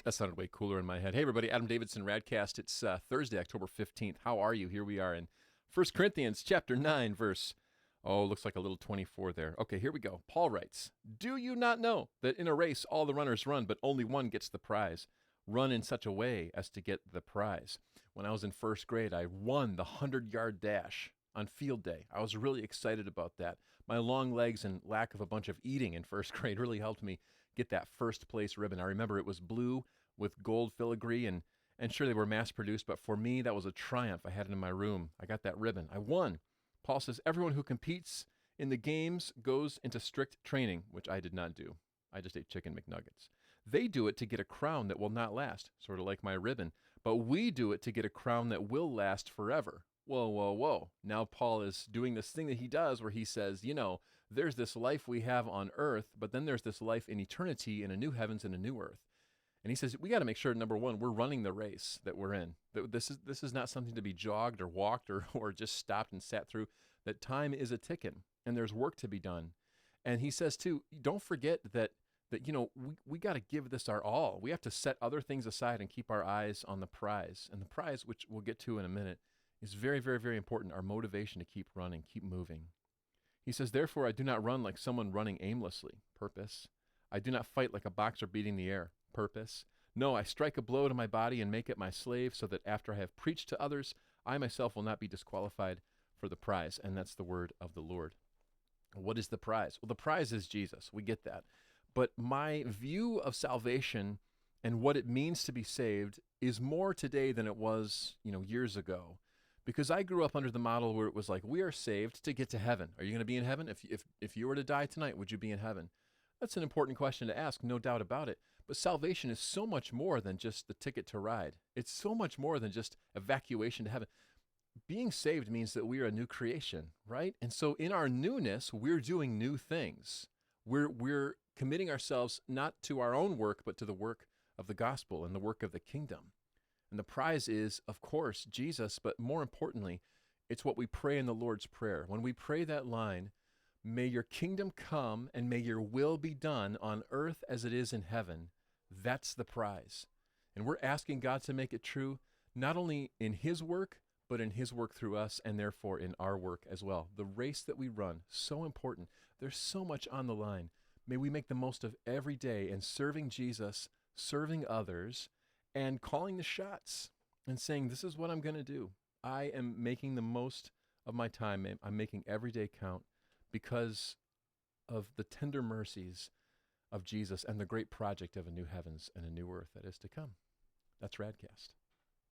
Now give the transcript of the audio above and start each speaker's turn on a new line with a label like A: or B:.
A: That sounded way cooler in my head. Hey, everybody, Adam Davidson, RadCast. It's Thursday, October 15th. How are you? Here we are in 1 Corinthians chapter 9, verse, looks like a little 24 there. Okay, here we go. Paul writes, "Do you not know that in a race all the runners run, but only one gets the prize? Run in such a way as to get the prize." When I was in first grade, I won the 100-yard dash on field day. I was really excited about that. My long legs and lack of a bunch of eating in first grade really helped me get that first place ribbon. I remember it was blue with gold filigree, and sure, they were mass produced, but for me, that was a triumph. I had it in my room. I got that ribbon. I won. Paul says, everyone who competes in the games goes into strict training, which I did not do. I just ate chicken McNuggets. They do it to get a crown that will not last, sort of like my ribbon, but we do it to get a crown that will last forever. Whoa, whoa, whoa. Now Paul is doing this thing that he does where he says, there's this life we have on earth, but then there's this life in eternity in a new heavens and a new earth. And he says, we got to make sure, number one, we're running the race that we're in. That this is not something to be jogged or walked or just stopped and sat through. That time is a ticking, and there's work to be done. And he says, too, don't forget that we got to give this our all. We have to set other things aside and keep our eyes on the prize. And the prize, which we'll get to in a minute, is very, very, very important, our motivation to keep running, keep moving. He says, therefore, I do not run like someone running aimlessly, purpose. I do not fight like a boxer beating the air, purpose. No, I strike a blow to my body and make it my slave so that after I have preached to others, I myself will not be disqualified for the prize. And that's the word of the Lord. What is the prize? Well, the prize is Jesus. We get that. But my view of salvation and what it means to be saved is more today than it was, years ago. Because I grew up under the model where it was like, we are saved to get to heaven. Are you going to be in heaven? If you were to die tonight, would you be in heaven? That's an important question to ask, no doubt about it. But salvation is so much more than just the ticket to ride. It's so much more than just evacuation to heaven. Being saved means that we are a new creation, right? And so in our newness, we're doing new things. We're committing ourselves not to our own work, but to the work of the gospel and the work of the kingdom. And the prize is, of course, Jesus, but more importantly, it's what we pray in the Lord's Prayer. When we pray that line, may your kingdom come and may your will be done on earth as it is in heaven, that's the prize. And we're asking God to make it true, not only in his work, but in his work through us and therefore in our work as well. The race that we run, so important. There's so much on the line. May we make the most of every day in serving Jesus, serving others, and calling the shots and saying, this is what I'm going to do. I am making the most of my time. I'm making every day count because of the tender mercies of Jesus and the great project of a new heavens and a new earth that is to come. That's RadCast.